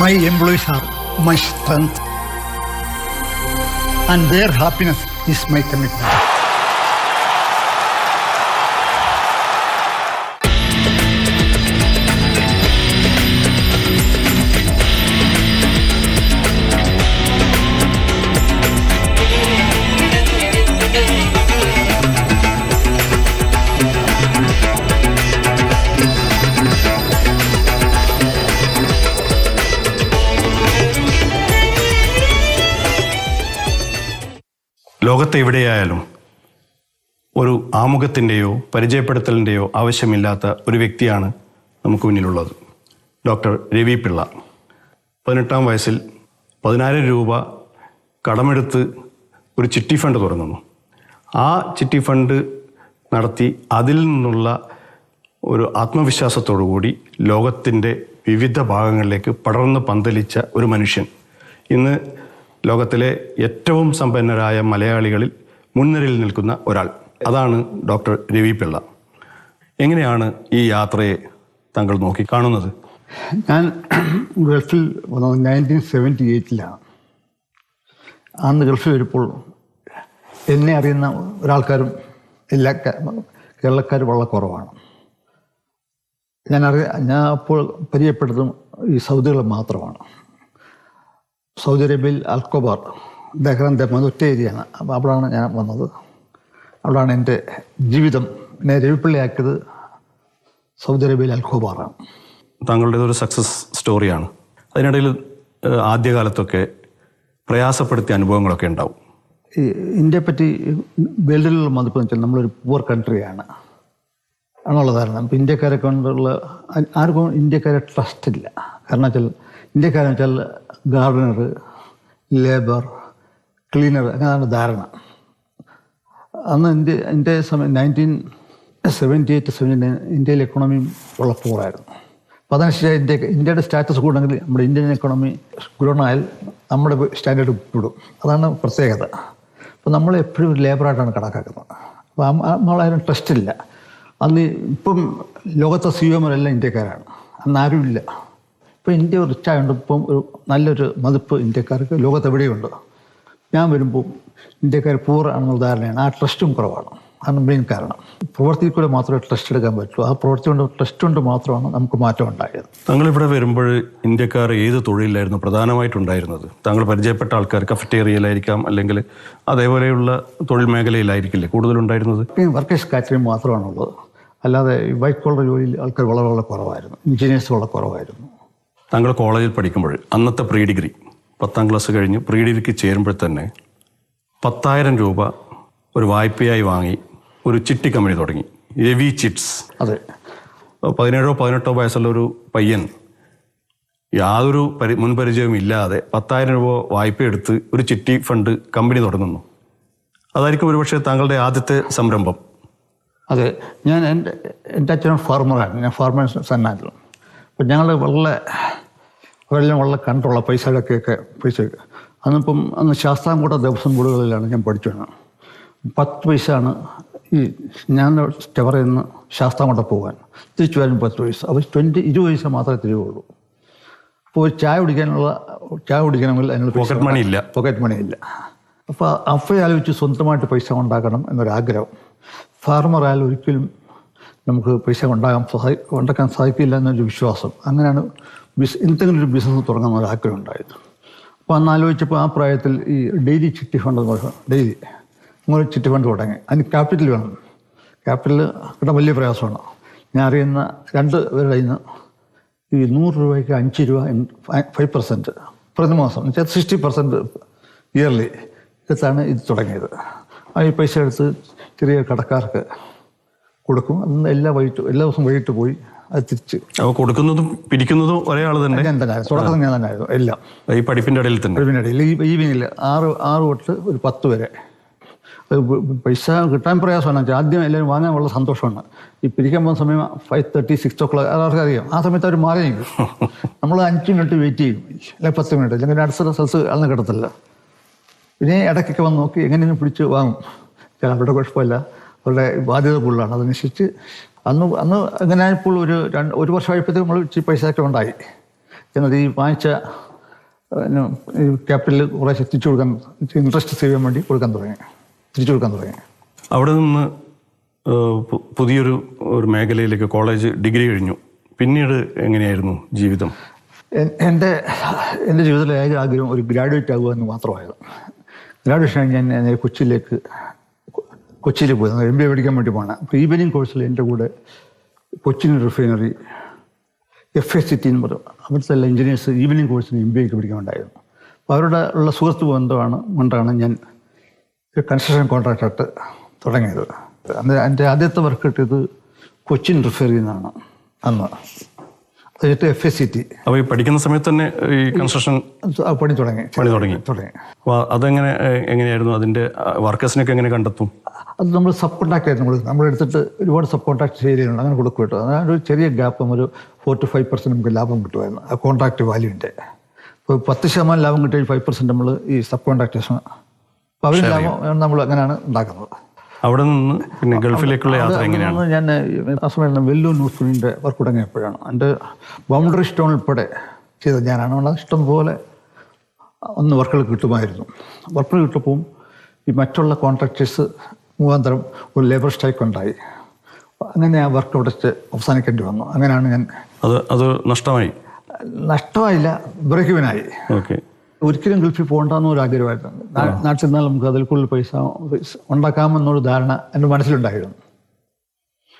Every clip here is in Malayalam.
My employees are my strength, and their happiness is my commitment. ലോകത്ത് എവിടെയായാലും ഒരു ആമുഖത്തിൻ്റെയോ പരിചയപ്പെടുത്തലിൻ്റെയോ ആവശ്യമില്ലാത്ത ഒരു വ്യക്തിയാണ് നമുക്ക് മുന്നിലുള്ളത്. ഡോക്ടർ രവി പിള്ള 18-ാം വയസ്സിൽ 10,000 രൂപ കടമെടുത്ത് ഒരു ചിട്ടി ഫണ്ട് തുറന്നു. ആ ചിട്ടി ഫണ്ട് നടത്തി അതിൽ നിന്നുള്ള ഒരു ആത്മവിശ്വാസത്തോടു കൂടി ലോകത്തിൻ്റെ വിവിധ ഭാഗങ്ങളിലേക്ക് പടർന്ന് പന്തലിച്ച ഒരു മനുഷ്യൻ ഇന്ന് ലോകത്തിലെ ഏറ്റവും സമ്പന്നരായ മലയാളികളിൽ മുൻനിരയിൽ നിൽക്കുന്ന ഒരാൾ. അതാണ് ഡോക്ടർ രവി പിള്ള. എങ്ങനെയാണ് ഈ യാത്രയെ താങ്കൾ നോക്കി കാണുന്നത്? ഞാൻ ഗൾഫിൽ വന്നത് 1978-ലാണ്. അന്ന് ഗൾഫിൽ വരുമ്പോൾ എന്നെ അറിയുന്ന ഒരാൾക്കാരും എല്ലാ കേരളക്കാർ വളരെ കുറവാണ്. ഞാൻ അപ്പോൾ പരിചയപ്പെട്ടതും ഈ സൗദികൾ മാത്രമാണ്. സൗദി അറേബ്യയിൽ അൽക്കോബാർ, ദഹ്റാൻ, ദമാം ഒറ്റ ഏരിയയാണ്. അപ്പോൾ അവിടെയാണ് ഞാൻ വന്നത്. അവിടെയാണ് എൻ്റെ ജീവിതം എന്നെ രവിപ്പിള്ളയാക്കിയത്. സൗദി അറേബ്യയിൽ അൽക്കോബാറാണ്. താങ്കളുടെ ഒരു സക്സസ് സ്റ്റോറിയാണ്. അതിനിടയിൽ ആദ്യകാലത്തൊക്കെ പ്രയാസപ്പെടുത്തിയ അനുഭവങ്ങളൊക്കെ ഉണ്ടാവും. ഈ ഇന്ത്യയെ പറ്റി വേൾഡിലുള്ള മതിപ്പെന്ന് വെച്ചാൽ നമ്മളൊരു പുവർ കൺട്രിയാണ് എന്നുള്ളതാണ്. ഇപ്പം ഇന്ത്യക്കാരെ കൊണ്ടുള്ള ആർക്കും ഇന്ത്യക്കാരെ ട്രസ്റ്റ് ഇല്ല. കാരണം വെച്ചാൽ ഇന്ത്യക്കാരെന്ന് വെച്ചാൽ ഗാർഡനർ, ലേബർ, ക്ലീനർ, അങ്ങനെയാണ് ധാരണ. അന്ന് ഇന്ത്യ സമയം 1978-79 ഇന്ത്യയിലെ എക്കോണമിയും വളരെ പൂറായിരുന്നു. അപ്പോൾ അതനുസരിച്ച് ഇന്ത്യയുടെ സ്റ്റാറ്റസ് കൂടെങ്കിൽ നമ്മുടെ ഇന്ത്യൻ എക്കോണമി ഗ്രോണായാൽ നമ്മുടെ സ്റ്റാൻഡേർഡ് വിടും. അതാണ് പ്രത്യേകത. അപ്പോൾ നമ്മൾ എപ്പോഴും ഒരു ലേബറായിട്ടാണ് കണക്കാക്കുന്നത്. അപ്പോൾ നമ്മളാരും ട്രസ്റ്റ് ഇല്ല. അന്ന് ഇപ്പം ലോകത്തെ സിഇഒമാരെല്ലാം ഇന്ത്യക്കാരാണ്. അന്ന് ആരുമില്ല. ഇപ്പോൾ ഇന്ത്യ റിച്ചായതുകൊണ്ട് ഇപ്പം ഒരു നല്ലൊരു മതിപ്പ് ഇന്ത്യക്കാർക്ക് ലോകത്തെവിടെയുണ്ട്. ഞാൻ വരുമ്പോൾ ഇന്ത്യക്കാർ പൂറാണെന്നുള്ള ധാരണയാണ്. ആ ട്രസ്റ്റും കുറവാണ്. അതാണ് മെയിൻ കാരണം. പ്രവൃത്തിയിൽ കൂടെ മാത്രമേ ട്രസ്റ്റ് എടുക്കാൻ പറ്റുള്ളൂ. ആ പ്രവൃത്തി കൊണ്ട് ട്രസ്റ്റ് കൊണ്ട് മാത്രമാണ് നമുക്ക് മാറ്റം ഉണ്ടായത്. താങ്കളിവിടെ വരുമ്പോൾ ഇന്ത്യക്കാർ ഏത് തൊഴിലായിരുന്നു പ്രധാനമായിട്ടുണ്ടായിരുന്നത്? താങ്കൾ പരിചയപ്പെട്ട ആൾക്കാർ കഫറ്റേറിയയിലായിരിക്കാം, അല്ലെങ്കിൽ അതേപോലെയുള്ള തൊഴിൽ മേഖലയിലായിരിക്കില്ലേ കൂടുതലുണ്ടായിരുന്നത്? വർക്കേഴ്സ് കാറ്ററിംഗ് മാത്രമാണുള്ളത്. അല്ലാതെ വൈറ്റ് കോളർ ജോലിയിൽ ആൾക്കാർ വളരെ വളരെ കുറവായിരുന്നു. എഞ്ചിനീയേഴ്സ് വളരെ കുറവായിരുന്നു. താങ്കൾ കോളേജിൽ പഠിക്കുമ്പോൾ അന്നത്തെ പ്രീ ഡിഗ്രി 10ാം ക്ലാസ് കഴിഞ്ഞ് പ്രീ ഡിഗ്രിക്ക് ചേരുമ്പോൾ തന്നെ 10,000 രൂപ ഒരു വായ്പയായി വാങ്ങി ഒരു ചിട്ടി കമ്പനി തുടങ്ങി, രവി ചിറ്റ്സ്. അതെ. 17-18 വയസ്സുള്ള ഒരു പയ്യൻ യാതൊരു മുൻപരിചയവും ഇല്ലാതെ 10,000 രൂപ വായ്പ എടുത്ത് ഒരു ചിട്ടി ഫണ്ട് കമ്പനി തുടങ്ങുന്നു. അതായിരിക്കും ഒരുപക്ഷെ താങ്കളുടെ ആദ്യത്തെ സംരംഭം. അതെ. ഞാൻ എൻ്റെ അച്ഛനും ഫാർമറാണ്. ഞാൻ ഫാർമർ സന്നായിരുന്നു. അപ്പം ഞങ്ങൾ അവരെല്ലാം വളരെ കണ്ടുള്ള പൈസ അന്ന് ശാസ്താംകോട്ട ദേവസ്വം ബോർഡുകളിലാണ് ഞാൻ പഠിച്ചത്. 10 പൈസയാണ് ഈ ഞാൻ സ്റ്റവറിൽ നിന്ന് ശാസ്താംകോട്ട പോകാൻ. തിരിച്ചു വരാൻ 10 പൈസ. അപ്പോൾ 20 പൈസ മാത്രമേ തിരിവുള്ളൂ. അപ്പോൾ ഒരു ചായ കുടിക്കണമെങ്കിൽ അതിനുള്ള പോക്കറ്റ് മണി ഇല്ല. അപ്പോൾ അപ്പയെ ആലോചിച്ച് സ്വന്തമായിട്ട് പൈസ ഉണ്ടാക്കണം എന്നൊരാഗ്രഹം. ഫാർമറായാലും ഒരിക്കലും നമുക്ക് പൈസ ഉണ്ടാക്കാൻ സാധിക്കില്ല എന്നൊരു വിശ്വാസം. അങ്ങനെയാണ് എന്തെങ്കിലും ഒരു ബിസിനസ് തുടങ്ങാൻ ഒരു ആഗ്രഹം ഉണ്ടായത്. അപ്പോൾ അന്ന് ആലോചിച്ചപ്പോൾ ആ പ്രായത്തിൽ ഈ ഡെയിലി ചിട്ടി ഫണ്ട് ഡെയിലി അങ്ങനെ ചിട്ടി ഫണ്ട് തുടങ്ങി. അതിന് ക്യാപിറ്റൽ വേണം. ക്യാപിറ്റൽ കിട്ടാൻ വലിയ പ്രയാസമാണ്. ഞാൻ അറിയുന്ന 2 പേരുടെ കയ്യിൽ നിന്ന് ഈ 100 രൂപയ്ക്ക് 5 രൂപ 5% പ്രതിമാസം എന്ന് വെച്ചാൽ 60% ഇയർലി എടുത്താണ് ഇത് തുടങ്ങിയത്. ആ ഈ പൈസ എടുത്ത് ചെറിയ കടക്കാർക്ക് കൊടുക്കും. അന്ന് എല്ലാ ദിവസവും വൈകിട്ട് പോയി അത് തിരിച്ച് കൊടുക്കുന്നതും പിരിക്കുന്നതും ഒരേ ആൾ തന്നെ. ഞാൻ തന്നെ തുടക്കം ഞാൻ തന്നെ ആയിരുന്നു എല്ലാം. ഈ പഠിപ്പിൻ്റെ ഇടയിൽ ഈവനിങ്ങിൽ 6 തൊട്ട് ഒരു 10 വരെ. പൈസ കിട്ടാൻ പ്രയാസമാണ്. ആദ്യം എല്ലാവരും വാങ്ങാൻ വളരെ സന്തോഷമാണ്. ഈ പിരിക്കാൻ പോകുന്ന സമയം 5:30, 6 o'clock അവർക്ക് അറിയാം. ആ സമയത്ത് അവർ മാറി നിൽക്കും. നമ്മൾ 5 മിനിറ്റ് വെയിറ്റ് ചെയ്യും, അല്ലെങ്കിൽ 10 മിനിറ്റ്, അല്ലെങ്കിൽ അടുത്ത സ്ഥലത്ത് അളന്ന് കിടത്തില്ല. പിന്നെ ഇടയ്ക്കൊക്കെ വന്ന് നോക്കി എങ്ങനെയും പിടിച്ച് വാങ്ങും. അവരുടെ കുഴപ്പമില്ല, അവരുടെ ബാധ്യത കൂടുതലാണ്. അതനുസരിച്ച് അന്ന് എങ്ങനെ ഇപ്പോൾ ഒരു വർഷമായപ്പോഴത്തേക്ക് നമ്മൾ ഇച്ചിരി പൈസ ഒക്കെ ഉണ്ടായി. എന്നാൽ ഈ വാങ്ങിച്ച ഈ ക്യാപിറ്റൽ കുറേശ്ശെ തിരിച്ചു കൊടുക്കാൻ, ഇൻട്രസ്റ്റ് സേവ് ചെയ്യാൻ വേണ്ടി തിരിച്ചു കൊടുക്കാൻ തുടങ്ങി. അവിടെ നിന്ന് പുതിയൊരു മേഖലയിലേക്ക് കോളേജ് ഡിഗ്രി കഴിഞ്ഞു. പിന്നീട് എങ്ങനെയായിരുന്നു ജീവിതം? എൻ്റെ ജീവിതത്തിലെ ഏക ആഗ്രഹം ഒരു ഗ്രാജുവേറ്റ് ആകുക എന്ന് മാത്രമായിരുന്നു. ഗ്രാജുവേഷൻ ഞാൻ കൊച്ചിയിൽ പോയി MBA പഠിക്കാൻ വേണ്ടി പോകണം. അപ്പോൾ ഈവനിങ് കോഴ്സിൽ എൻ്റെ കൂടെ കൊച്ചിൻ റിഫൈനറി, FACT എന്ന് പറയും, അവിടുത്തെ എല്ലാ എഞ്ചിനീയേഴ്സ് ഈവനിങ് കോഴ്സിന് MBA പഠിക്കാനുണ്ടായിരുന്നു. അപ്പോൾ അവരുടെ ഉള്ള സുഹൃത്ത് കൊണ്ടാണ് ഞാൻ ഒരു കൺസ്ട്രക്ഷൻ കോൺട്രാക്റ്റായിട്ട് തുടങ്ങിയത്. അന്ന് എൻ്റെ ആദ്യത്തെ വർക്ക് കിട്ടിയത് കൊച്ചിൻ റിഫൈനറി എന്നാണ് അന്ന്. എന്നിട്ട് FACT. അപ്പോൾ ഈ പഠിക്കുന്ന സമയത്ത് തന്നെ ഈ കൺസ്ട്രക്ഷൻ പണി തുടങ്ങി. അപ്പോൾ എങ്ങനെയായിരുന്നു അതിൻ്റെ വർക്കേഴ്സിനൊക്കെ എങ്ങനെ കണ്ടെത്തും? അത് നമ്മൾ സബ് കോൺട്രാക്ട് ആയിരുന്നു കൊടുക്കും. നമ്മളെടുത്തിട്ട് ഒരുപാട് സബ് കോൺട്രാക്ട് ഏരിയയുണ്ട്, അങ്ങനെ കൊടുക്കും കേട്ടോ. അതാണ് ഒരു ചെറിയ ഗ്യാപ്പും ഒരു 4 to 5% നമുക്ക് ലാഭം കിട്ടുമായിരുന്നു ആ കോൺട്രാക്ട് വാല്യൂവിൻ്റെ. ഇപ്പോൾ 10% ലാഭം കിട്ടിയ 5% നമ്മൾ ഈ സബ് കോൺട്രാക്ടേഴ്സിന്, അപ്പോൾ അവർ ലാഭം നമ്മൾ അങ്ങനെയാണ് ഉണ്ടാക്കുന്നത്. അവിടെ നിന്ന് പിന്നെ ഗൾഫിലേക്കുള്ള യാത്ര എങ്ങനെയാണ്? ഞാൻ ആ സമയത്ത് വെല്ലൂർ ന്യൂസ്പ്രിൻ്റെ വർക്ക് തുടങ്ങിയപ്പോഴാണ്. എൻ്റെ ബൗണ്ടറി സ്റ്റോൺ ഉൾപ്പെടെ ചെയ്തത് ഞാനാണ്. അതുകൊണ്ട് ഇഷ്ടംപോലെ വർക്കുകൾ കിട്ടുമായിരുന്നു. വർക്കുകൾ കിട്ടപ്പോൾ ഈ മറ്റുള്ള കോൺട്രാക്ടേഴ്സ് മുഖാന്തരം ഒരു ലേബർ സ്ട്രൈക്ക് ഉണ്ടായി. അങ്ങനെ ആ വർക്ക് അവിടെ അവസാനിക്കേണ്ടി വന്നു. അങ്ങനെയാണ് ഞാൻ അത് നഷ്ടമായില്ല, ബ്രേക്ക് ഇവനായി. ഓക്കെ. ഒരിക്കലും ഗൾഫിൽ പോകണ്ടെന്ന് ഒരു ആഗ്രഹമായിരുന്നു. നാട്ടിൽ നിന്നാൽ നമുക്ക് അതിൽ കൂടുതൽ പൈസ ഉണ്ടാക്കാമെന്നൊരു ധാരണ എൻ്റെ മനസ്സിലുണ്ടായിരുന്നു.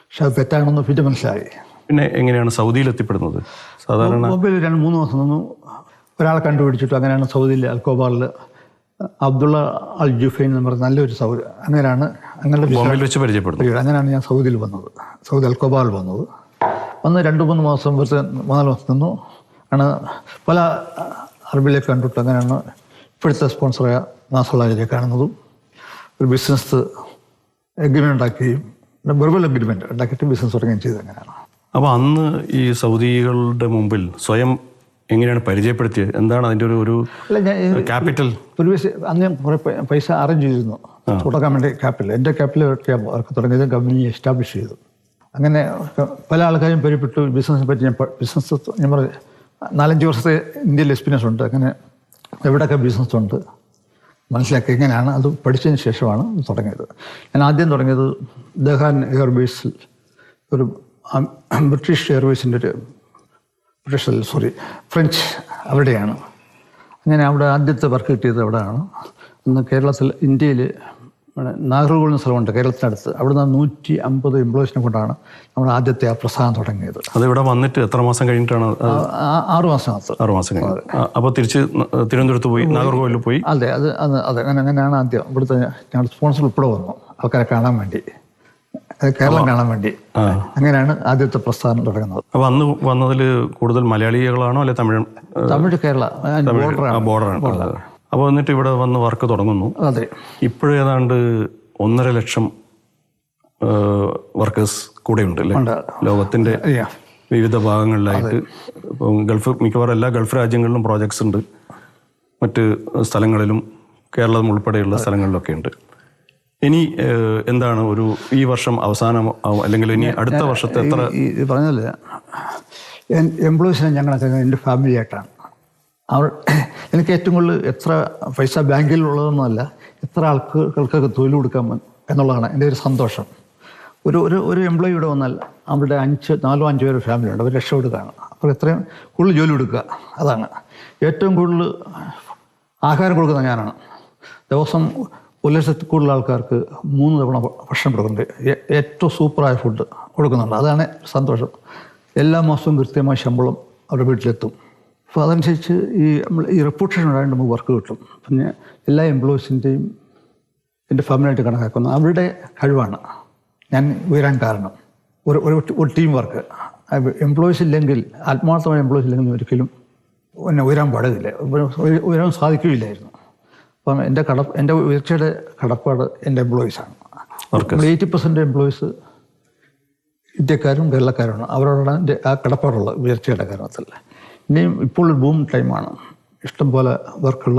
പക്ഷെ അത് തെറ്റാണെന്ന് പിന്നെ മനസ്സിലായി. പിന്നെ എങ്ങനെയാണ് സൗദിയിൽ എത്തിപ്പെടുന്നത്? സാധാരണ മൊബൈൽ 2-3 മാസം നിന്നു ഒരാളെ കണ്ടുപിടിച്ചിട്ട് അങ്ങനെയാണ് സൗദിയിൽ അൽക്കോബാറിൽ അബ്ദുള്ള അൽ ജുഫൈൻ എന്ന് പറഞ്ഞ നല്ലൊരു സൗദി, അങ്ങനെയാണ് വെച്ച് പരിചയപ്പെടുന്നത്. അങ്ങനെയാണ് ഞാൻ സൗദിയിൽ വന്നത്, സൗദി അൽക്കോബാറിൽ വന്ന് 2-3 മാസം 4 മാസം നിന്നു. ആണ് പല അറബിയിലേക്ക് കണ്ടിട്ട് അങ്ങനെയാണ് ഇപ്പോഴത്തെ സ്പോൺസറായ നാസറിലേക്ക് കാണുന്നതും. ഒരു ബിസിനസ് എഗ്രിമെൻ്റ് ഉണ്ടാക്കുകയും വെർബൽ എഗ്രിമെൻ്റ് ഉണ്ടാക്കിയിട്ട് ബിസിനസ് തുടങ്ങുകയും ചെയ്തത് അങ്ങനെയാണ്. അപ്പോൾ അന്ന് ഈ സൗദികളുടെ മുമ്പിൽ സ്വയം എങ്ങനെയാണ് പരിചയപ്പെടുത്തിയത്? എന്താണ് അതിൻ്റെ ഒരു ക്യാപിറ്റൽ? അന്ന് ഞാൻ കുറേ പൈസ അറേഞ്ച് ചെയ്തിരുന്നു തുടങ്ങാൻ വേണ്ടി. എൻ്റെ ക്യാപിറ്റൽ വർക്ക് തുടങ്ങിയത് കമ്പനി എസ്റ്റാബ്ലിഷ് ചെയ്തു. അങ്ങനെ പല ആൾക്കാരും പരിപ്പെട്ടു. ബിസിനസ്സിനെ പറ്റി ഞാൻ പറഞ്ഞു 4-5 വർഷത്തെ ഇന്ത്യയിൽ എക്സ്പീരിയൻസ് ഉണ്ട്. അങ്ങനെ എവിടെയൊക്കെ ബിസിനസ് ഉണ്ട് മനസ്സിലാക്കി എങ്ങനെയാണ് അത് പഠിച്ചതിന് ശേഷമാണ് തുടങ്ങിയത്. ഞാൻ ആദ്യം തുടങ്ങിയത് ദഹാൻ എയർബേസിൽ, ഒരു ബ്രിട്ടീഷ് എയർവേസിൻ്റെ ഫ്രഞ്ച് അവിടെയാണ്. അങ്ങനെ അവിടെ ആദ്യത്തെ വർക്ക് കിട്ടിയത് അവിടെയാണ്. ഇന്ന് കേരളത്തിൽ ഇന്ത്യയിൽ നാഗർകോവിൽ എന്ന സ്ഥലമുണ്ട് കേരളത്തിനടുത്ത്. അവിടെ നിന്ന് 150 എംപ്ലോയീസിനെ കൊണ്ടാണ് നമ്മൾ ആദ്യത്തെ ആ പ്രസ്ഥാനം തുടങ്ങിയത്. അത് ഇവിടെ വന്നിട്ട് എത്ര മാസം കഴിഞ്ഞിട്ടാണ്? 6 മാസത്തിനകത്ത്. 6 മാസം കഴിഞ്ഞു. അപ്പോൾ തിരിച്ച് തിരുവനന്തപുരത്ത് പോയി, നാഗർകോവിലിൽ പോയി. അതെ, അങ്ങനെയാണ് ആദ്യം. ഇവിടുത്തെ ഞങ്ങൾ സ്പോൺസർ ഉൾപ്പെടെ വന്നു ആൾക്കാരെ കാണാൻ വേണ്ടി, കേരളം കാണാൻ വേണ്ടി. അങ്ങനെയാണ് ആദ്യത്തെ പ്രസ്ഥാനം തുടങ്ങുന്നത്. അപ്പോൾ അന്ന് വന്നതിൽ കൂടുതൽ മലയാളികളാണോ അല്ലെ തമിഴ് കേരള ബോർഡറാണ്? അപ്പോൾ എന്നിട്ട് ഇവിടെ വന്ന് വർക്ക് തുടങ്ങുന്നു. അതെ. ഇപ്പോഴും ഏതാണ്ട് 1.5 ലക്ഷം വർക്കേഴ്സ് കൂടെയുണ്ട് അല്ലേ ലോകത്തിൻ്റെ വിവിധ ഭാഗങ്ങളിലായിട്ട്. ഇപ്പം മിക്കവാറും എല്ലാ ഗൾഫ് രാജ്യങ്ങളിലും പ്രോജക്ട്സ് ഉണ്ട്, മറ്റ് സ്ഥലങ്ങളിലും കേരളം ഉൾപ്പെടെയുള്ള സ്ഥലങ്ങളിലൊക്കെ ഉണ്ട്. ഇനി എന്താണ് ഈ വർഷം അവസാനം അല്ലെങ്കിൽ ഇനി അടുത്ത വർഷത്തെ എത്ര? പറഞ്ഞല്ലേ, എംപ്ലോയീസിനെ ഞങ്ങളൊക്കെ എൻ്റെ ഫാമിലി ആയിട്ടാണ്. എനിക്ക് ഏറ്റവും കൂടുതൽ എത്ര പൈസ ബാങ്കിലുള്ളതൊന്നുമല്ല, എത്ര ആൾക്കാർക്ക് തൊഴിൽ കൊടുക്കാൻ എന്നുള്ളതാണ് എൻ്റെ ഒരു സന്തോഷം. ഒരു എംപ്ലോയി ഇവിടെ വന്നാൽ അവരുടെ 4-5 പേര് ഫാമിലി ഉണ്ട്, അവർ രക്ഷപ്പെടുകയാണ്. അപ്പോൾ എത്രയും കൂടുതൽ ജോലി കൊടുക്കുക, അതാണ് ഏറ്റവും കൂടുതൽ. ആഹാരം കൊടുക്കുന്നത് ഞാനാണ്. ദിവസം 1 ലക്ഷത്തിൽ കൂടുതൽ ആൾക്കാർക്ക് 3 തവണ ഭക്ഷണം കൊടുക്കുന്നുണ്ട്. ഏറ്റവും സൂപ്പറായ ഫുഡ് കൊടുക്കുന്നുണ്ട്, അതാണ് സന്തോഷം. എല്ലാ മാസവും കൃത്യമായ ശമ്പളം അവരുടെ വീട്ടിലെത്തും. അപ്പോൾ അതനുസരിച്ച് ഈ റെപ്യൂട്ടേഷൻ ഉണ്ടായിട്ട് നമുക്ക് വർക്ക് കിട്ടും. പിന്നെ എല്ലാ എംപ്ലോയീസിൻ്റെയും എൻ്റെ ഫാമിലിയായിട്ട് കണക്കാക്കുന്നു. അവരുടെ കഴിവാണ് ഞാൻ ഉയരാൻ കാരണം. ഒരു ടീം വർക്ക്. എംപ്ലോയീസ് ഇല്ലെങ്കിൽ, ആത്മാർത്ഥമായ എംപ്ലോയീസ് ഇല്ലെങ്കിൽ ഒരിക്കലും എന്നെ ഉയരാൻ പാടില്ല, ഉയരാൻ സാധിക്കുകയില്ലായിരുന്നു. അപ്പം എൻ്റെ ഉയർച്ചയുടെ കടപ്പാട് എൻ്റെ എംപ്ലോയീസാണ്. 80% എംപ്ലോയീസ് ഇന്ത്യക്കാരും കേരളക്കാരുമാണ്. അവരോടാണ് എൻ്റെ ആ കടപ്പാടുള്ള ഉയർച്ചയുടെ കാരണത്തിൽ. ഇനിയും ഇപ്പോൾ ഒരു ബൂം ടൈമാണ്. ഇഷ്ടംപോലെ വർക്കുകൾ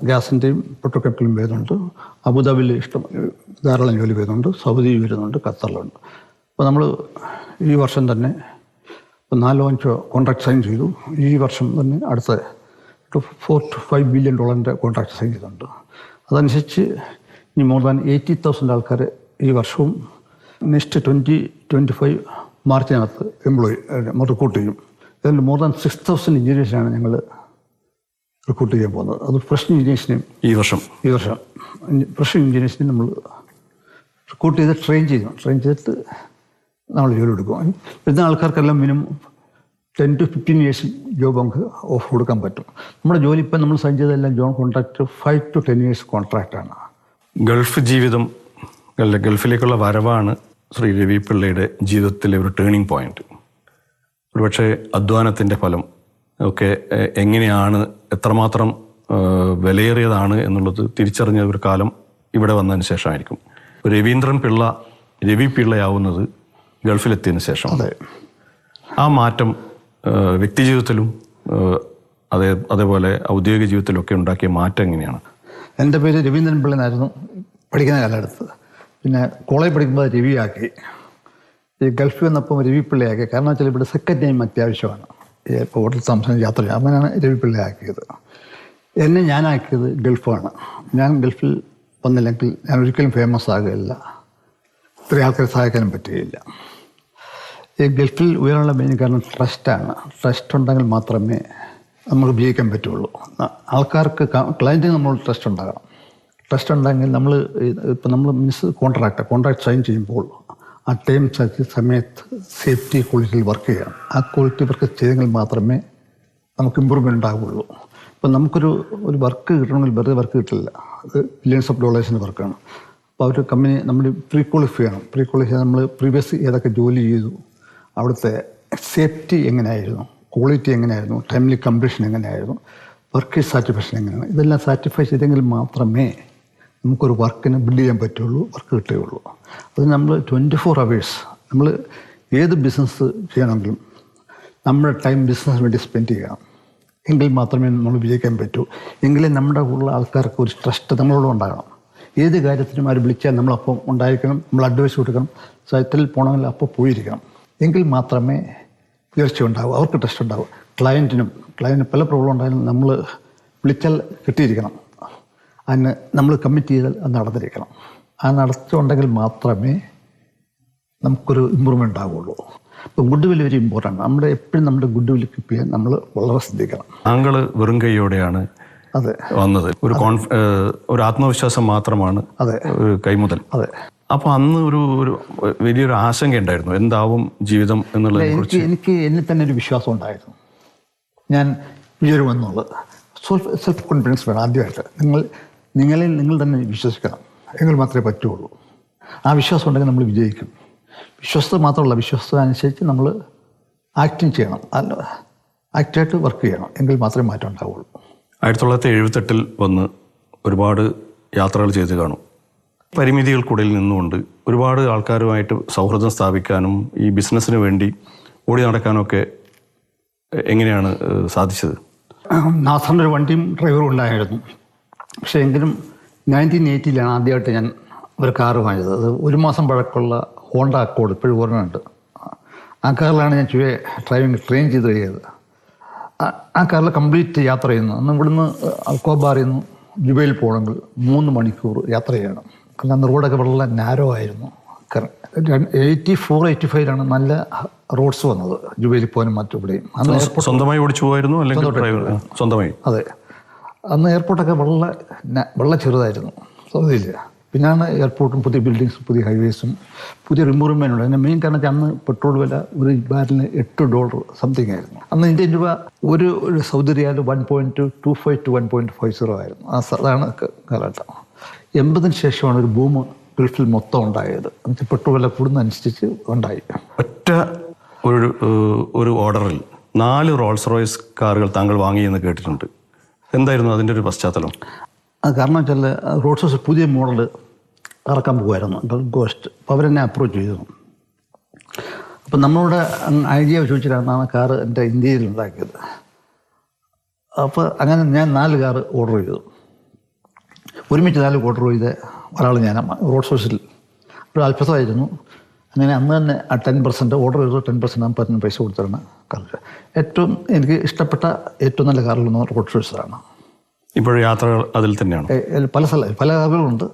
ഗ്യാസിൻ്റെയും പെട്രോകെമിക്കലും വരുന്നുണ്ട്. അബുദാബിയിൽ ധാരാളം ജോലി വരുന്നുണ്ട്, സൗദി വരുന്നുണ്ട്, ഖത്തറിലുണ്ട്. അപ്പോൾ നമ്മൾ ഈ വർഷം തന്നെ ഇപ്പോൾ 4-5 കോൺട്രാക്ട് സൈൻ ചെയ്തു. ഈ വർഷം തന്നെ അടുത്ത $4 to $5 billion കോൺട്രാക്ട് സൈൻ ചെയ്തിട്ടുണ്ട്. അതനുസരിച്ച് ഇനി മോർ ദാൻ 80,000 ആൾക്കാർ ഈ വർഷവും നെക്സ്റ്റ് 2025 മാർച്ചിനകത്ത് റിക്രൂട്ട് ചെയ്യും. അതിൽ മോർ ദാൻ 6,000 എഞ്ചിനീയേഴ്സിനാണ് ഞങ്ങൾ റിക്രൂട്ട് ചെയ്യാൻ പോകുന്നത്. അത് ഫ്രഷ് എഞ്ചിനീയേഴ്സിനെയും ഈ വർഷം ഫ്രഷ് എഞ്ചിനീയേഴ്സിനെയും നമ്മൾ റിക്രൂട്ട് ചെയ്ത് ട്രെയിൻ ചെയ്തിട്ട് നമ്മൾ ജോലി എടുക്കും. വരുന്ന ആൾക്കാർക്കെല്ലാം മിനിമം 10 to 15 years ജോബ് നമുക്ക് ഓഫർ കൊടുക്കാൻ പറ്റും. നമ്മുടെ ജോലി ഇപ്പം നമ്മൾ സൈൻ ചെയ്തതെല്ലാം ജോൺ കോൺട്രാക്ട് 5 to 10 years കോൺട്രാക്റ്റാണ്. ഗൾഫ് ജീവിതം, ഗൾഫിലേക്കുള്ള വരവാണ് ശ്രീ രവി പിള്ളയുടെ ജീവിതത്തിലെ ഒരു ടേണിംഗ് പോയിന്റ്. ഒരുപക്ഷെ അധ്വാനത്തിൻ്റെ ഫലം ഒക്കെ എങ്ങനെയാണ്, എത്രമാത്രം വിലയേറിയതാണ് എന്നുള്ളത് തിരിച്ചറിഞ്ഞ ഒരു കാലം ഇവിടെ വന്നതിന് ശേഷമായിരിക്കും. രവി പിള്ളയാവുന്നത് ഗൾഫിലെത്തിയതിന് ശേഷം. ആ മാറ്റം വ്യക്തിജീവിതത്തിലും അതേപോലെ ഔദ്യോഗിക ജീവിതത്തിലൊക്കെ ഉണ്ടാക്കിയ മാറ്റം എങ്ങനെയാണ്? എൻ്റെ പേര് രവീന്ദ്രൻ പിള്ള എന്നായിരുന്നു പഠിക്കുന്ന കാലഘട്ടത്ത്. പിന്നെ കോളേജ് പഠിക്കുമ്പോൾ രവിയാക്കി. ഈ ഗൾഫിൽ വന്നപ്പോൾ രവി പിള്ളയാക്കി. കാരണം വെച്ചാൽ ഇവിടെ സെക്കൻഡ് ടൈം അത്യാവശ്യമാണ്. ഇപ്പോൾ ഹോട്ടൽ താമസം യാത്ര ചെയ്യാം. അങ്ങനെയാണ് രവി പിള്ളയാക്കിയത്. എന്നെ ഞാനാക്കിയത് ഗൾഫാണ്. ഞാൻ ഗൾഫിൽ വന്നില്ലെങ്കിൽ ഞാൻ ഒരിക്കലും ഫേമസ് ആകുകയില്ല, ഇത്രയും ആൾക്കാരെ സഹായിക്കാനും പറ്റുകയില്ല. ഈ ഗൾഫിൽ ഉയരാനുള്ള മെയിൻ കാരണം ട്രസ്റ്റാണ്. ട്രസ്റ്റ് ഉണ്ടെങ്കിൽ മാത്രമേ നമുക്ക് ഉപയോഗിക്കാൻ പറ്റുള്ളൂ. ആൾക്കാർക്ക്, ക്ലയൻറ്റിന് നമ്മൾ ട്രസ്റ്റ് ഉണ്ടാകണം. ട്രസ്റ്റ് ഉണ്ടെങ്കിൽ നമ്മൾ കോൺട്രാക്ട് സൈൻ ചെയ്യുമ്പോൾ ആ ടൈം സമയത്ത് സേഫ്റ്റി ക്വാളിറ്റിയിൽ വർക്ക് ചെയ്യണം. ആ ക്വാളിറ്റി വർക്ക് ചെയ്തെങ്കിൽ മാത്രമേ നമുക്ക് ഇമ്പ്രൂവ്മെൻ്റ് ഉണ്ടാകുള്ളൂ. ഇപ്പം നമുക്കൊരു വർക്ക് കിട്ടണമെങ്കിൽ വെറുതെ വർക്ക് കിട്ടില്ല. അത് $billions of വർക്കാണ്. അപ്പോൾ അവർ കമ്പനി നമ്മൾ പ്രീ ക്വാളിഫൈ ചെയ്യണം. നമ്മൾ പ്രീവിയസ് ഏതൊക്കെ ജോലി ചെയ്തു, അവിടുത്തെ സേഫ്റ്റി എങ്ങനെയായിരുന്നു, ക്വാളിറ്റി എങ്ങനെയായിരുന്നു, ടൈംലി കംപ്ലീഷൻ എങ്ങനെയായിരുന്നു, വർക്ക് സാറ്റിസ്ഫാക്ഷൻ എങ്ങനെയാണ്, ഇതെല്ലാം സാറ്റിസ്ഫൈ ചെയ്തെങ്കിൽ മാത്രമേ നമുക്കൊരു വർക്കിന് ബിൽഡ് ചെയ്യാൻ പറ്റുള്ളൂ, വർക്ക് കിട്ടുകയുള്ളൂ. അത് നമ്മൾ 24 hours നമ്മൾ ഏത് ബിസിനസ് ചെയ്യണമെങ്കിലും നമ്മുടെ ടൈം ബിസിനസ്സിന് വേണ്ടി സ്പെൻഡ് ചെയ്യണം. എങ്കിൽ മാത്രമേ നമ്മൾ വിജയിക്കാൻ പറ്റൂ. എങ്കിലേ നമ്മുടെ ഉള്ള ആൾക്കാർക്ക് ഒരു ട്രസ്റ്റ് നമ്മളോട് ഉണ്ടാകണം. ഏത് കാര്യത്തിനും അവർ വിളിച്ചാൽ നമ്മളപ്പം ഉണ്ടായിരിക്കണം, നമ്മൾ അഡ്വൈസ് കൊടുക്കണം. സൈറ്റിൽ പോകണമെങ്കിൽ അപ്പോൾ പോയിരിക്കണം. എങ്കിൽ മാത്രമേ ഉയർച്ച ഉണ്ടാവും, അവർക്ക് ട്രസ്റ്റ് ഉണ്ടാവും. ക്ലയൻറ്റിന് പല പ്രോബ്ലം ഉണ്ടായാലും നമ്മൾ വിളിച്ചാൽ കിട്ടിയിരിക്കണം. അതിന് നമ്മൾ കമ്മിറ്റ് ചെയ്താൽ അത് നടന്നിരിക്കണം. ആ നടത്തിയുണ്ടെങ്കിൽ മാത്രമേ നമുക്കൊരു ഇമ്പ്രൂവ്മെൻ്റ് ഉണ്ടാവുള്ളൂ. ഇപ്പം ഗുഡ് വിൽ വെരി ഇമ്പോർട്ടൻ്റ്. എപ്പോഴും നമ്മുടെ ഗുഡ് വിൽ കീപ്പ് ചെയ്യാൻ നമ്മൾ വളരെ ശ്രദ്ധിക്കണം. താങ്കൾ വെറും കൈയോടെയാണ് വന്നത്. ഒരു ആത്മവിശ്വാസം മാത്രമാണ് ഒരു കൈമുതൽ. അപ്പോൾ അന്ന് ഒരു വലിയൊരു ആശങ്ക ഉണ്ടായിരുന്നു, എന്താവും ജീവിതം എന്നുള്ളത്. എനിക്ക് എന്നിൽ തന്നെ ഒരു വിശ്വാസം ഉണ്ടായിരുന്നു. ഞാൻ ഉയരുമെന്നുള്ളത് സെൽഫ് കോൺഫിഡൻസ് വേണം. ആദ്യമായിട്ട് നിങ്ങൾ തന്നെ വിശ്വസിക്കണം. എങ്കിൽ മാത്രമേ പറ്റുള്ളൂ. ആ വിശ്വാസം ഉണ്ടെങ്കിൽ നമ്മൾ വിജയിക്കും. വിശ്വസ്ത മാത്രമല്ല, വിശ്വസ്ത അനുസരിച്ച് നമ്മൾ ആക്ടിങ് ചെയ്യണം, ആക്റ്റായിട്ട് വർക്ക് ചെയ്യണം. എങ്കിൽ മാത്രമേ മാറ്റം ഉണ്ടാവുള്ളൂ. 1978 വന്ന് ഒരുപാട് യാത്രകൾ ചെയ്ത് കാണും. പരിമിതികൾക്കിടയിൽ നിന്നുകൊണ്ട് ഒരുപാട് ആൾക്കാരുമായിട്ട് സൗഹൃദം സ്ഥാപിക്കാനും ഈ ബിസിനസ്സിന് വേണ്ടി ഓടി നടക്കാനൊക്കെ എങ്ങനെയാണ് സാധിച്ചത്? നാസറിൻ്റെ ഒരു വണ്ടിയും ഡ്രൈവറും ഉണ്ടായിരുന്നു. പക്ഷേ എങ്കിലും 1980 ആദ്യമായിട്ട് ഞാൻ ഒരു കാറ് വാങ്ങിയത്. അത് 1 മാസം പഴക്കമുള്ള ഹോണ്ട അക്കോർഡ്, ഇപ്പോഴും ഓർമ്മയുണ്ട്. ആ കാറിലാണ് ഞാൻ ഡ്രൈവിംഗ് ട്രെയിൻ ചെയ്ത് കഴിയത്. ആ കാറിൽ കംപ്ലീറ്റ് യാത്ര ചെയ്യുന്നു. അന്ന് ഇവിടുന്ന് അൽക്കോബാറിൽ നിന്ന് ജുബൈയിൽ പോകണമെങ്കിൽ 3 മണിക്കൂർ യാത്ര ചെയ്യണം. കാരണം അന്ന് റോഡൊക്കെ വളരെ നാരോ ആയിരുന്നു. 84-85 നല്ല റോഡ്സ് വന്നത് ജുബൈയിൽ പോകാനും മറ്റിവിടെയും. അന്ന് സ്വന്തമായി ഓടിച്ചു പോയിരുന്നു അല്ലെങ്കിൽ സ്വന്തമായി? അതെ. അന്ന് എയർപോർട്ടൊക്കെ വളരെ ചെറുതായിരുന്നു, സൗകര്യമില്ല. പിന്നെയാണ് എയർപോർട്ടും പുതിയ ബിൽഡിങ്സും പുതിയ ഹൈവേസും പുതിയൊരു ഇമ്പ്രൂവ്മെൻ്റ് ഉണ്ട്. അതിൻ്റെ മെയിൻ കാരണം വെച്ചാൽ അന്ന് പെട്രോൾ വില ഒരു ബാരലിന് $8 സംതിങ് ആയിരുന്നു. അന്ന് ഇന്ത്യൻ രൂപ ഒരു സൗദി റിയാൽ 1.25 to 1.50 ആയിരുന്നു. അതാണ് കാലഘട്ടം. 80-ന് ശേഷമാണ് ഒരു ബൂം ഗൾഫിൽ മൊത്തം ഉണ്ടായത്. എന്നുവെച്ചാൽ പെട്രോൾ വില കൂടുന്നതനുസരിച്ച് ഉണ്ടായി. ഒറ്റ ഒരു ഓർഡറിൽ 4 റോൾസ് റോയ്സ് കാറുകൾ താങ്കൾ വാങ്ങിയെന്ന് കേട്ടിട്ടുണ്ട്. എന്തായിരുന്നു അതിൻ്റെ ഒരു പശ്ചാത്തലം? അത് കാരണം വെച്ചാൽ റോൾസ് റോയ്സ് പുതിയ മോഡൽ ഇറക്കാൻ പോകുമായിരുന്നു, ഗോസ്റ്റ്. അപ്പോൾ അവരെന്നെ അപ്രോച്ച് ചെയ്തു. അപ്പം നമ്മളോട് ഐഡിയ ചോദിച്ചിട്ടാണ് കാറ് എൻ്റെ ഇന്ത്യയിൽ ഉണ്ടാക്കിയത്. അപ്പോൾ അങ്ങനെ ഞാൻ 4 കാറ് ഓർഡർ ചെയ്തു. ഒരുമിച്ച് 4 ഓർഡർ ചെയ്ത് ഒരാൾ ഞാൻ റോൾസ് റോയ്സിൽ. ഒരു അത്ഭുതമായിരുന്നു. അങ്ങനെ അന്ന് തന്നെ ആ 10% ഓർഡർ ചെയ്ത് 10% അമ്പത്തിന് പൈസ കൊടുത്തിരുന്ന കാർ. ഏറ്റവും എനിക്ക് ഇഷ്ടപ്പെട്ട ഏറ്റവും നല്ല കാറിലൊന്ന് റോഡ് റേസറാണ്. ഇപ്പോഴും യാത്രകൾ അതിൽ തന്നെയാണ്? പല കാറുകളുണ്ട്,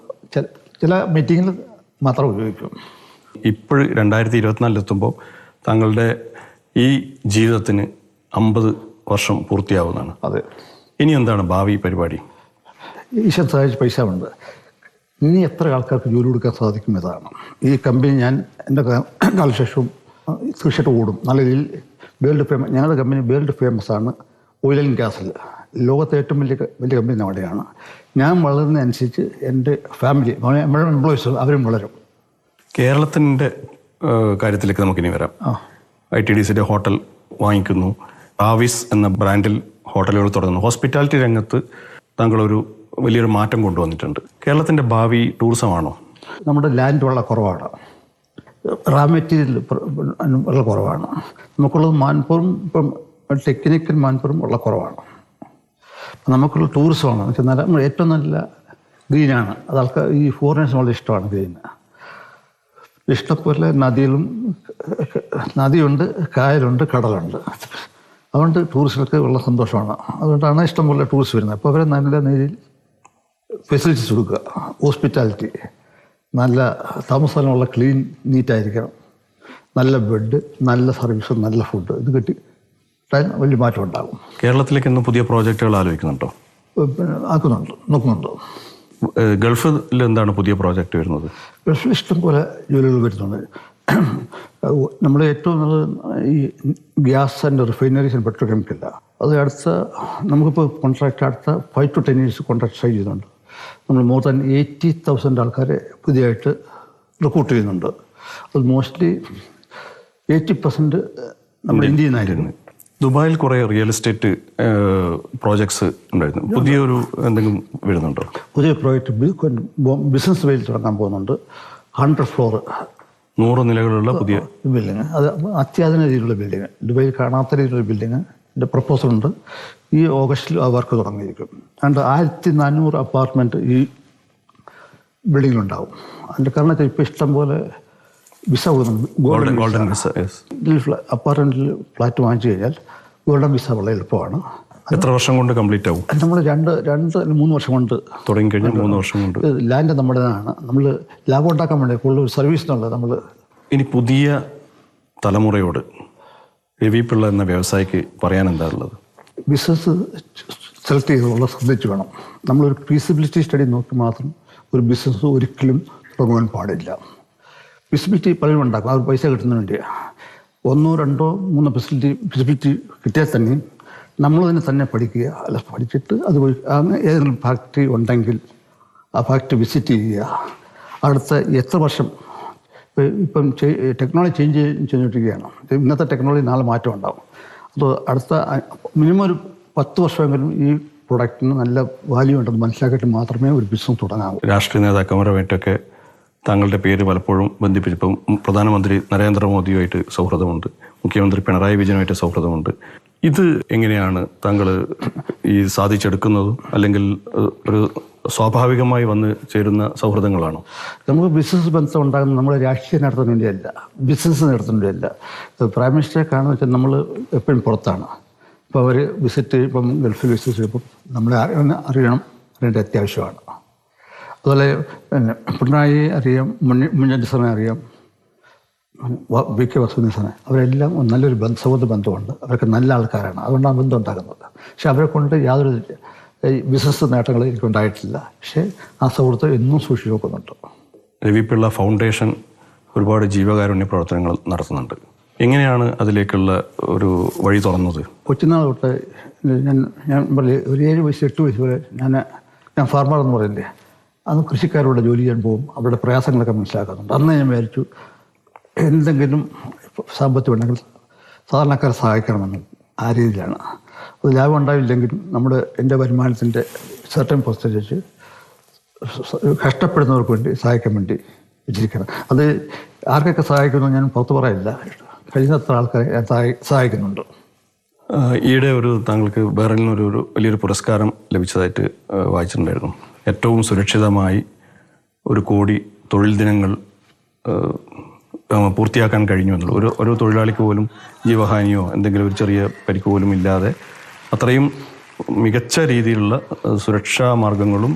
ചില മീറ്റിങ്ങിൽ മാത്രം ഉപയോഗിക്കും. ഇപ്പോഴും 2024 താങ്കളുടെ ഈ ജീവിതത്തിന് 50 വർഷം പൂർത്തിയാവുന്നതാണ്. അതെ. ഇനി എന്താണ് ഭാവി പരിപാടി? ഈശ്വരൻ സഹായിച്ച് പൈസ ഉണ്ട്, ഇനി എത്ര ആൾക്കാർക്ക് ജോലി കൊടുക്കാൻ സാധിക്കും ഇതാണ്. ഈ കമ്പനി ഞാൻ എൻ്റെ കാലശേഷവും തീർച്ചയായിട്ടും ഓടും നല്ല രീതിയിൽ. വേൾഡ് ഫേമസ്, ഞങ്ങളുടെ കമ്പനി വേൾഡ് ഫേമസ് ആണ് ഓയിൽ ആൻഡ് ഗ്യാസിൽ. ലോകത്തെ ഏറ്റവും വലിയ കമ്പനി അവിടെയാണ്. ഞാൻ വളരുന്നതനുസരിച്ച് എൻ്റെ ഫാമിലി, എംപ്ലോയീസ് അവരും വളരും. കേരളത്തിൻ്റെ കാര്യത്തിലേക്ക് നമുക്കിനി വരാം. ITDCയുടെ ഹോട്ടൽ വാങ്ങിക്കുന്നു, ആവിസ് എന്ന ബ്രാൻഡിൽ ഹോട്ടലുകൾ തുടങ്ങുന്നു. ഹോസ്പിറ്റാലിറ്റി രംഗത്ത് താങ്കളൊരു വലിയൊരു മാറ്റം കൊണ്ടുവന്നിട്ടുണ്ട്. കേരളത്തിൻ്റെ ഭാവി ടൂറിസമാണോ? നമ്മുടെ ലാൻഡ് വളരെ കുറവാണ്, റാ മെറ്റീരിയൽ വളരെ കുറവാണ്. നമുക്കുള്ളത് മാൻപൂറും ഇപ്പം ടെക്നിക്കൽ മാൻപൂറും വളരെ കുറവാണ്. നമുക്കുള്ള ടൂറിസമാണ് വെച്ചാൽ നല്ല ഏറ്റവും നല്ല ഗ്രീനാണ്. അത് ആൾക്കാർ ഈ ഫോറിനേഴ്സിന് വളരെ ഇഷ്ടമാണ് ഗ്രീന്. ഇഷ്ടംപോലെ നദിയുണ്ട്, കായലുണ്ട്, കടലുണ്ട്. അതുകൊണ്ട് ടൂറിസ്റ്റുകൾക്ക് വളരെ സന്തോഷമാണ്. അതുകൊണ്ടാണ് ഇഷ്ടംപോലെ ടൂറിസ്റ്റ് വരുന്നത്. അപ്പോൾ അവരെ നല്ല രീതിയിൽ ഫെസിലിറ്റീസ് കൊടുക്കുക. ഹോസ്പിറ്റാലിറ്റി, നല്ല താമസമുള്ള ക്ലീൻ നീറ്റായിരിക്കണം, നല്ല ബെഡ്, നല്ല സർവീസ്, നല്ല ഫുഡ്, ഇത് കിട്ടി വലിയ മാറ്റം ഉണ്ടാകും. കേരളത്തിലേക്ക് ഇന്ന് പുതിയ പ്രോജക്റ്റുകൾ ആലോചിക്കുന്നുണ്ടോ? നോക്കുന്നുണ്ട്. ഗൾഫിൽ എന്താണ് പുതിയ പ്രോജക്റ്റ് വരുന്നത്? ഗൾഫിൽ ഇഷ്ടംപോലെ ജോലികൾ വരുന്നുണ്ട്. നമ്മൾ ഏറ്റവും നല്ലത് ഈ ഗ്യാസ് ആൻഡ് റിഫൈനറീസ് ആൻഡ് പെട്രോകെമിക്കലാണ്. അത് നമുക്കിപ്പോൾ കോൺട്രാക്റ്റ് അടുത്ത 5 to 10 years കോൺട്രാക്ട് സൈൻ ചെയ്യുന്നുണ്ട്. നമ്മൾ മോർ ദാൻ 80,000 ആൾക്കാരെ പുതിയതായിട്ട് റിക്രൂട്ട് ചെയ്യുന്നുണ്ട്. അത് മോസ്റ്റ്ലി 80% നമ്മുടെ ഇന്ത്യയിൽ നിന്നായിരുന്നു. ദുബായിൽ കുറേ റിയൽ എസ്റ്റേറ്റ് പ്രോജക്ട്സ് ഉണ്ടായിരുന്നു. പുതിയൊരു എന്തെങ്കിലും വരുന്നുണ്ടോ? പുതിയ പ്രോജക്റ്റ് ബിസിനസ് വേയിൽ തുടങ്ങാൻ പോകുന്നുണ്ട്. 100 floor 100 നിലകളുള്ള പുതിയ ബിൽഡിങ്. അത് അത്യാധുനിക രീതിയിലുള്ള ബിൽഡിങ്, ദുബായിൽ കാണാത്ത രീതിയിലുള്ള ബിൽഡിങ്ങിൻ്റെ പ്രപ്പോസലുണ്ട്. ഈ ഓഗസ്റ്റിൽ ആ വർക്ക് തുടങ്ങിയിരിക്കും. അതുകൊണ്ട് 1400 അപ്പാർട്ട്മെൻറ്റ് ഈ ബിൽഡിങ്ങിലുണ്ടാവും. അതിൻ്റെ കാരണം വെച്ചാൽ ഇപ്പോൾ ഇഷ്ടംപോലെ വിസ കൊടുക്കുന്നുണ്ട്. Golden visa. അപ്പാർട്ട്മെൻറ്റിൽ ഫ്ലാറ്റ് വാങ്ങിച്ചു കഴിഞ്ഞാൽ ഗോൾഡൻ വിസ വളരെ എളുപ്പമാണ്. എത്ര വർഷം കൊണ്ട് കംപ്ലീറ്റ് ആവും? നമ്മൾ 2-3 വർഷം കൊണ്ട് തുടങ്ങിക്കഴിഞ്ഞാൽ 3 വർഷം കൊണ്ട്. ലാൻഡ് നമ്മുടേതാണ്. നമ്മൾ ലാഭം ഉണ്ടാക്കാൻ വേണ്ടി കൂടുതൽ ഒരു സർവീസിനുള്ളത് നമ്മൾ. ഇനി പുതിയ തലമുറയോട് രവി പിള്ള എന്ന വ്യവസായിക്ക് പറയാൻ എന്താ ഉള്ളത്? ബിസിനസ് സെലക്ട് ചെയ്തുള്ള ശ്രദ്ധിച്ച് വേണം. നമ്മളൊരു ഫീസിബിലിറ്റി സ്റ്റഡി നോക്കി മാത്രം ഒരു ബിസിനസ് ഒരിക്കലും തുടങ്ങാൻ പാടില്ല. ഫിസിബിലിറ്റി പലരും ഉണ്ടാക്കും, അവർ പൈസ കിട്ടുന്നതിന് വേണ്ടിയാണ്. 1, 2, 3 ഫിസിബിലിറ്റി കിട്ടിയാൽ തന്നെ നമ്മൾ തന്നെ പഠിക്കുക. അല്ല, പഠിച്ചിട്ട് അത് അങ്ങനെ ഏതെങ്കിലും ഫാക്ടറി ഉണ്ടെങ്കിൽ ആ ഫാക്ടറി വിസിറ്റ് ചെയ്യുക. അടുത്ത എത്ര വർഷം ഇപ്പം ടെക്നോളജി ചേഞ്ച് ചെയ്തുകൊണ്ടിരിക്കുകയാണ്. ഇന്നത്തെ ടെക്നോളജി നാളെ മാറ്റം ഉണ്ടാകും. അപ്പോൾ അടുത്ത മിനിമം ഒരു 10 വർഷമെങ്കിലും ഈ പ്രൊഡക്റ്റിന് നല്ല വാല്യൂ ഉണ്ടെന്ന് മനസ്സിലാക്കിയിട്ട് മാത്രമേ ഒരു ബിസിനസ് തുടങ്ങാവൂ. രാഷ്ട്രീയ നേതാക്കന്മാരുമായിട്ടൊക്കെ താങ്കളുടെ പേര് പലപ്പോഴും ബന്ധിപ്പിച്ചപ്പം പ്രധാനമന്ത്രി നരേന്ദ്രമോദിയുമായിട്ട് സൗഹൃദമുണ്ട്, മുഖ്യമന്ത്രി പിണറായി വിജയനുമായിട്ട് സൗഹൃദമുണ്ട്. ഇത് എങ്ങനെയാണ് താങ്കൾ ഈ സാധിച്ചെടുക്കുന്നതും, അല്ലെങ്കിൽ ഒരു സ്വാഭാവികമായി വന്ന് ചേരുന്ന സൗഹൃദങ്ങളാണോ? നമുക്ക് ബിസിനസ് ബന്ധം ഉണ്ടാകുന്നത് നമ്മൾ രാഷ്ട്രീയം നടത്താൻ വേണ്ടിയല്ല, ബിസിനസ് നടത്താൻ വേണ്ടിയല്ല. പ്രൈം മിനിസ്റ്ററെ കാണുന്ന വെച്ചാൽ നമ്മൾ എപ്പോഴും പുറത്താണ്. ഇപ്പോൾ അവർ ഇപ്പം ഗൾഫിൽ വിസിറ്റ് ചെയ്യുമ്പം നമ്മളെ അറിയണം, അറിയേണ്ട അത്യാവശ്യമാണ്. അതുപോലെ പിണറായി അറിയാം, മുന്നേറ്റ സാറിനെ അറിയാം, VK വാസുദേവൻ സാറിനെ, അവരെല്ലാം നല്ലൊരു സൗഹൃദ ബന്ധമുണ്ട്. അവരൊക്കെ നല്ല ആൾക്കാരാണ്, അതുകൊണ്ടാണ് ബന്ധം ഉണ്ടാകുന്നത്. പക്ഷെ അവരെ കൊണ്ട് യാതൊരു ബിസിനസ് നേട്ടങ്ങൾ എനിക്കുണ്ടായിട്ടില്ല. പക്ഷേ ആ സൗഹൃദം എന്നും സൂക്ഷിച്ചു നോക്കുന്നുണ്ട്. രവി പിള്ള ഫൗണ്ടേഷൻ ഒരുപാട് ജീവകാരുണ്യ പ്രവർത്തനങ്ങൾ നടത്തുന്നുണ്ട്. എങ്ങനെയാണ് അതിലേക്കുള്ള ഒരു വഴി തുറന്നത്? കൊച്ചുനാൾ തൊട്ട് ഞാൻ പറയില്ലേ, ഒരു 7 വയസ്സ് 8 വയസ്സ് വരെ ഞാൻ ഫാർമർ എന്ന് പറയില്ലേ, അന്ന് കൃഷിക്കാരോട് ജോലി ചെയ്യാൻ പോകും, അവരുടെ പ്രയാസങ്ങളൊക്കെ മനസ്സിലാക്കുന്നുണ്ട്. അന്ന് ഞാൻ വിചാരിച്ചു എന്തെങ്കിലും സാമ്പത്തികം ഉണ്ടെങ്കിൽ സാധാരണക്കാരെ സഹായിക്കണമെന്ന്. ആ രീതിയിലാണ്. അത് ലാഭം ഉണ്ടാവില്ലെങ്കിലും എൻ്റെ വരുമാനത്തിൻ്റെ സർട്ടൻ പെർസെൻറ്റേജ് കഷ്ടപ്പെടുന്നവർക്ക് വേണ്ടി സഹായിക്കാൻ വേണ്ടി വെച്ചിരിക്കണം. അത് ആർക്കൊക്കെ സഹായിക്കുന്നു ഞാൻ പുറത്ത് പറയില്ല, കഴിയുന്നത്ര ആൾക്കാരെ ഞാൻ സഹായിക്കുന്നുണ്ട്. ഈയിടെ താങ്കൾക്ക് ബഹ്റൈനിൽ ഒരു വലിയൊരു പുരസ്കാരം ലഭിച്ചതായിട്ട് വായിച്ചിട്ടുണ്ടായിരുന്നു. ഏറ്റവും സുരക്ഷിതമായി 1 കോടി തൊഴിൽ ദിനങ്ങൾ പൂർത്തിയാക്കാൻ കഴിഞ്ഞു എന്നുള്ളത്. ഒരു തൊഴിലാളിക്ക് പോലും ജീവഹാനിയോ എന്തെങ്കിലും ഒരു ചെറിയ പരിക്ക് പോലും ഇല്ലാതെ അത്രയും മികച്ച രീതിയിലുള്ള സുരക്ഷാ മാർഗങ്ങളും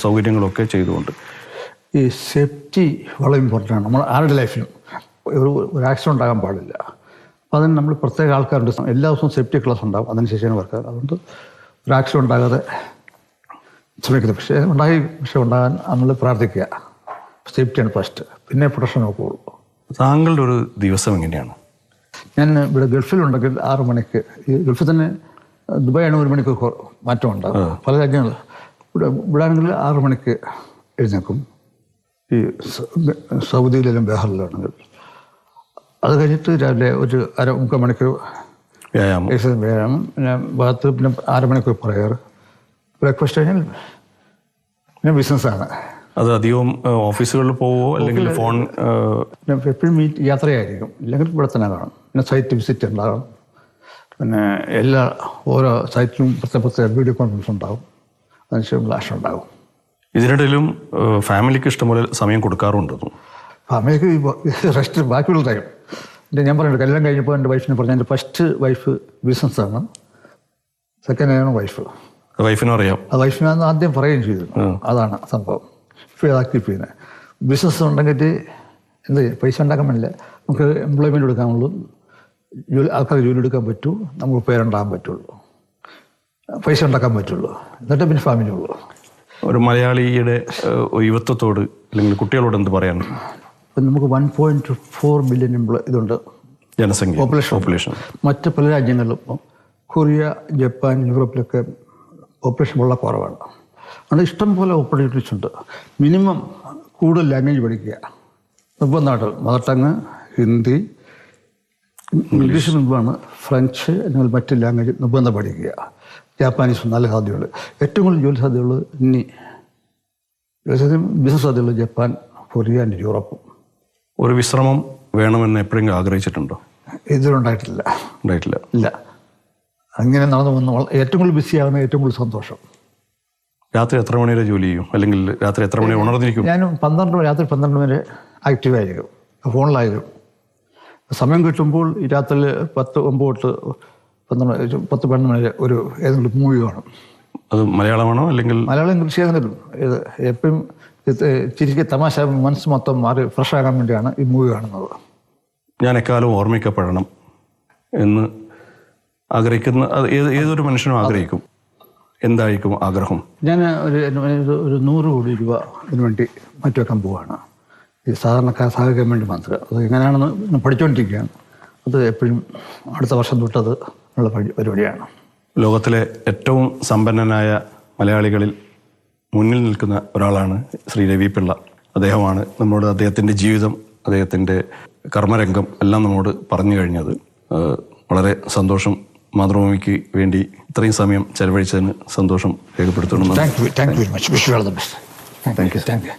സൗകര്യങ്ങളും ഒക്കെ ചെയ്തുകൊണ്ട്. ഈ സേഫ്റ്റി വളരെ ഇമ്പോർട്ടൻ്റ് ആണ്. നമ്മൾ ആരുടെ ലൈഫിലും ഒരു ആക്സിഡൻറ്റ് ഉണ്ടാകാൻ പാടില്ല. അപ്പോൾ അതിന് നമ്മൾ പ്രത്യേക ആൾക്കാരുണ്ട്. എല്ലാ ദിവസവും സേഫ്റ്റി ക്ലാസ് ഉണ്ടാകും, അതിനുശേഷമാണ് വർക്ക്. അതുകൊണ്ട് ഒരു ആക്സിഡൻറ്റ് ഉണ്ടാകാതെ ശ്രമിക്കുന്നത്. പക്ഷേ ഉണ്ടാകാൻ നമ്മൾ പ്രാർത്ഥിക്കുക. സേഫ്റ്റിയാണ് ഫസ്റ്റ്, പിന്നെ പ്രൊട്ടക്ഷൻ നോക്കുകയുള്ളൂ. താങ്കളുടെ ഒരു ദിവസം എങ്ങനെയാണ്? ഞാൻ ഇവിടെ ഗൾഫിലുണ്ടെങ്കിൽ 6 മണിക്ക്, ഈ ഗൾഫിൽ തന്നെ ദുബായാണ് 1 മണിക്ക് മാറ്റമുണ്ടാകും. പല രാജ്യങ്ങൾ ഇവിടെ ആണെങ്കിൽ 6 മണിക്ക് എഴുന്നേക്കും. ഈ സൗദിയിലെല്ലാം ബഹറിലാണെങ്കിൽ അത് കഴിഞ്ഞിട്ട് രാവിലെ ഒരു 3/4 മണിക്കൂർ വ്യായാമം. പിന്നെ ഭാഗത്ത് പിന്നെ 6 മണിക്കൂർ പ്രയർ, ബ്രേക്ക്ഫാസ്റ്റ് കഴിഞ്ഞാൽ പിന്നെ ബിസിനസ്സാണ്. അത് അധികവും ഓഫീസുകളിൽ പോവോ അല്ലെങ്കിൽ ഫോൺ? എപ്പോഴും യാത്രയായിരിക്കും, ഇല്ലെങ്കിൽ ഇവിടെ തന്നെ കാണും. പിന്നെ സൈറ്റ് വിസിറ്റ് ഉണ്ടാകും. പിന്നെ ഓരോ സൈറ്റിലും പ്രത്യേക വീഡിയോ കോൺഫറൻസ് ഉണ്ടാകും, അതിനുശേഷം ഫ്ലാഷ് ഉണ്ടാകും. ഇതിനിടയിലും ഫാമിലിക്ക് ഇഷ്ടംപോലെ സമയം കൊടുക്കാറുണ്ട്. ഫാമിലിക്ക് റെസ്റ്റ് ബാക്കിയുള്ള ടൈം. ഞാൻ പറയുന്നത് കല്യാണം കഴിഞ്ഞപ്പോൾ എൻ്റെ വൈഫിനെ പറഞ്ഞു, എൻ്റെ ഫസ്റ്റ് വൈഫ് ബിസിനസ്സാണ്, സെക്കൻഡ് ആണ് വൈഫിനും അറിയാം. അത് വൈഫിനെ ആദ്യം പറയുകയും ചെയ്തു. അതാണ് സംഭവം. ഇപ്പോൾ ഇതാക്കി പിന്നെ ബിസിനസ് ഉണ്ടെങ്കിൽ എന്ത് പൈസ ഉണ്ടാക്കാൻ പറ്റില്ല, നമുക്ക് എംപ്ലോയ്മെൻറ്റ് എടുക്കാനുള്ളൂ, ആൾക്കാർ ജോലി എടുക്കാൻ പറ്റൂ, നമുക്ക് പേരുണ്ടാകാൻ പറ്റുള്ളൂ, പൈസ ഉണ്ടാക്കാൻ പറ്റുള്ളൂ, എന്നിട്ട് പിന്നെ ഫാമിലി ഉള്ളൂ. ഒരു മലയാളിയുടെ യുവത്വത്തോട് അല്ലെങ്കിൽ കുട്ടികളോട് എന്ത് പറയാൻ? ഇപ്പം നമുക്ക് 1.4 ബില്യൺ ഇതുണ്ട് ജനസംഖ്യ, പോപ്പുലേഷൻ. മറ്റ് പല രാജ്യങ്ങളിലും ഇപ്പം കൊറിയ, ജപ്പാൻ, യൂറോപ്പിലൊക്കെ പോപ്പുലേഷൻ വളരെ കുറവാണ്. അത് ഇഷ്ടം പോലെ ഓപ്പർച്യൂണിറ്റീസ് ഉണ്ട്. മിനിമം കൂടുതൽ ലാംഗ്വേജ് പഠിക്കുക നിർബന്ധമായിട്ട്. മദർ ടങ് ഹിന്ദി, ഇംഗ്ലീഷ് നിർബന്ധമാണ്, ഫ്രഞ്ച് അല്ലെങ്കിൽ മറ്റ് ലാംഗ്വേജ് നിർബന്ധം പഠിക്കുക. ജാപ്പാനീസ് നല്ല സാധ്യതയുള്ളൂ. ഏറ്റവും കൂടുതൽ ജോലി സാധ്യതയുള്ളത് ബിസിനസ് സാധ്യതയുള്ളത് ജപ്പാൻ, കൊറിയ ആൻഡ് യൂറോപ്പും. ഒരു വിശ്രമം വേണമെന്ന് എപ്പോഴെങ്കിലും ആഗ്രഹിച്ചിട്ടുണ്ടോ? ഇതുണ്ടായിട്ടില്ല. ഇല്ല. അങ്ങനെ നടന്നു വന്നു. ഏറ്റവും കൂടുതൽ ബിസിയാകുന്ന ഏറ്റവും കൂടുതൽ സന്തോഷം. രാത്രി എത്ര മണി വരെ ജോലി ചെയ്യും? അല്ലെങ്കിൽ രാത്രി എത്ര മണി ഉണർന്നിരിക്കും? ഞാൻ രാത്രി 12 വരെ ആക്റ്റീവായിരിക്കും, ഫോണിലായിരിക്കും. സമയം കിട്ടുമ്പോൾ ഈ രാത്രി 10-9 തൊട്ട് 10-12 മണി ഒരു ഏതെങ്കിലും മൂവി കാണും. അത് മലയാളമാണോ അല്ലെങ്കിൽ മലയാളം, ഇംഗ്ലീഷ് ഏതെങ്കിലും. എപ്പോഴും ചിരിക്ക് തമാശ മനസ്സ് മൊത്തം മാറി ഫ്രഷ് ആകാൻ വേണ്ടിയാണ് ഈ മൂവി കാണുന്നത്. ഞാൻ എക്കാലം ഓർമ്മിക്കപ്പെടണം എന്ന് ആഗ്രഹിക്കുന്ന ഏതൊരു മനുഷ്യനും ആഗ്രഹിക്കും. എന്തായിരിക്കും ആഗ്രഹം? ഞാൻ ഒരു 100 കോടി രൂപ ഇതിനു വേണ്ടി മാറ്റിവെക്കാൻ പോവുകയാണ്. ഈ സാധാരണക്കാർ സഹായിക്കാൻ വേണ്ടി മാത്രം. അത് എങ്ങനെയാണെന്ന് പഠിച്ചുകൊണ്ടിരിക്കുകയാണ്. അത് എപ്പോഴും അടുത്ത വർഷം തൊട്ടത് ഉള്ള പരിപാടിയാണ്. ലോകത്തിലെ ഏറ്റവും സമ്പന്നനായ മലയാളികളിൽ മുന്നിൽ നിൽക്കുന്ന ഒരാളാണ് ശ്രീ രവി പിള്ള. അദ്ദേഹമാണ് നമ്മോട് അദ്ദേഹത്തിൻ്റെ ജീവിതം, അദ്ദേഹത്തിൻ്റെ കർമ്മരംഗം എല്ലാം നമ്മോട് പറഞ്ഞു കഴിഞ്ഞത്. വളരെ സന്തോഷം. മാതൃഭൂമിക്ക് വേണ്ടി ഇത്രയും സമയം ചെലവഴിച്ചതിന് സന്തോഷം രേഖപ്പെടുത്തുന്നു. Thank you very much. Wish you all the best. Thank you.